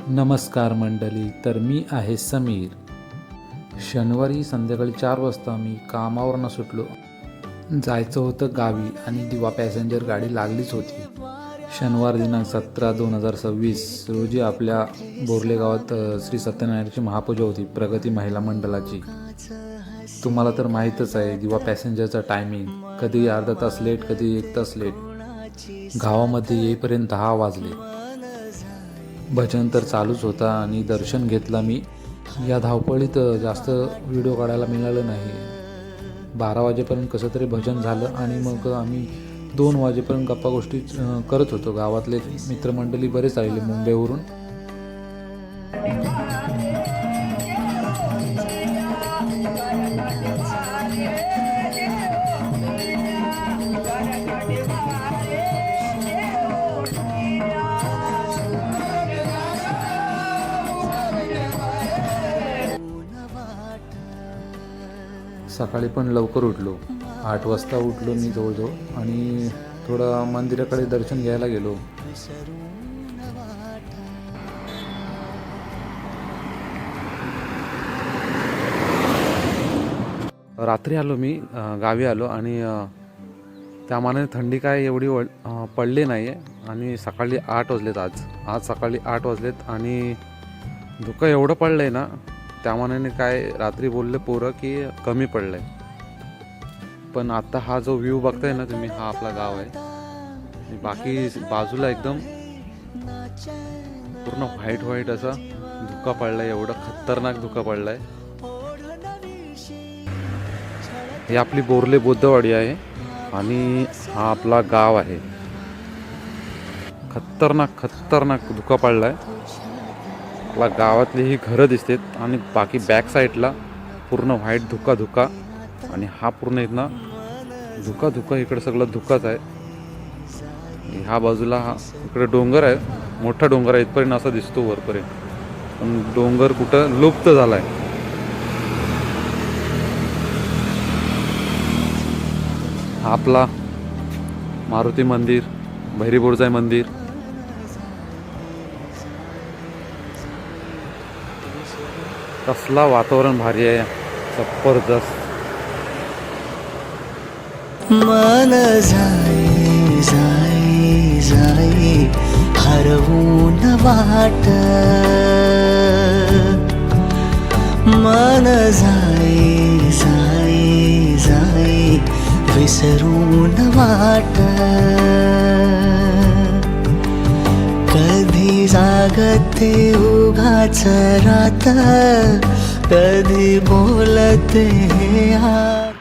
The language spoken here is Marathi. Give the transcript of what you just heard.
नमस्कार मंडळी, तर मी आहे समीर. शनिवारी संध्याकाळी 4 वाजता मी कामावरनं सुटलो. जायचं होतं गावी आणि दिवा पॅसेंजर गाडी लागलीच होती. शनिवार दिनांक 17/2026 रोजी आपल्या बोर्ले गावात श्री सत्यनारायणाची महापूजा होती, प्रगती महिला मंडळाची. तुम्हाला तर माहीतच आहे दिवा पॅसेंजरचा टायमिंग, कधी अर्धा तास लेट, कधी 1 तास लेट. गावामध्ये येईपर्यंत 10 वाजले. भजन तर चालूच होता आणि दर्शन घेतला मी. या धावपळीत जास्त व्हिडिओ काढायला मिळालं नाही. 12 वाजेपर्यंत कसं तरी भजन झालं आणि मग आम्ही 2 वाजेपर्यंत गप्पा गोष्टी करत होतो. गावातले मित्रमंडळी बरेच आलेले मुंबईवरून. सकाळी पण लवकर उठलो, 8 वाजता उठलो मी जवळजवळ आणि थोडं मंदिराकडे दर्शन घ्यायला गेलो. रात्री आलो मी, गावी आलो आणि त्यामानाने थंडी काय एवढी पडली नाही आहे. आणि सकाळी 8 वाजलेत आज सकाळी 8 वाजलेत आणि धुकं एवढं पडलं आहे ना, त्यामानाने काय रात्री बोलले पोरं की कमी पडलं आहे. पण आता हा जो व्ह्यू बघताय ना तुम्ही, हा आपला गाव आहे. बाकी बाजूला एकदम पूर्ण व्हाईट असा धुका पडला आहे, एवढं खतरनाक धुका पडला आहे. ही आपली बोर्ले बुद्धवाडी आहे आणि हा आपला गाव आहे. खतरनाक धुका पडला आहे. आपला गावातली ही घरं दिसतात आणि बाकी बॅक साईडला पूर्ण व्हाईट धुका आणि हा पूर्ण इथनं धुका इकडे सगळं धुकाच आहे. ह्या बाजूला इकडे डोंगर आहे, मोठा डोंगर आहे, इथपर्यंत असा दिसतो वरपर्यंत. पण डोंगर कुठं लुप्त झाला आहे. हा आपला मारुती मंदिर, भैरी बोरजाई मंदिर. कसला वातावरण भारी आहे, जबरदस्त. मन जाई जाई जाई हरवून वाट, मन जाई जाई जाई विसरून वाट. कधी जागते उगाच रात, कधी बोलते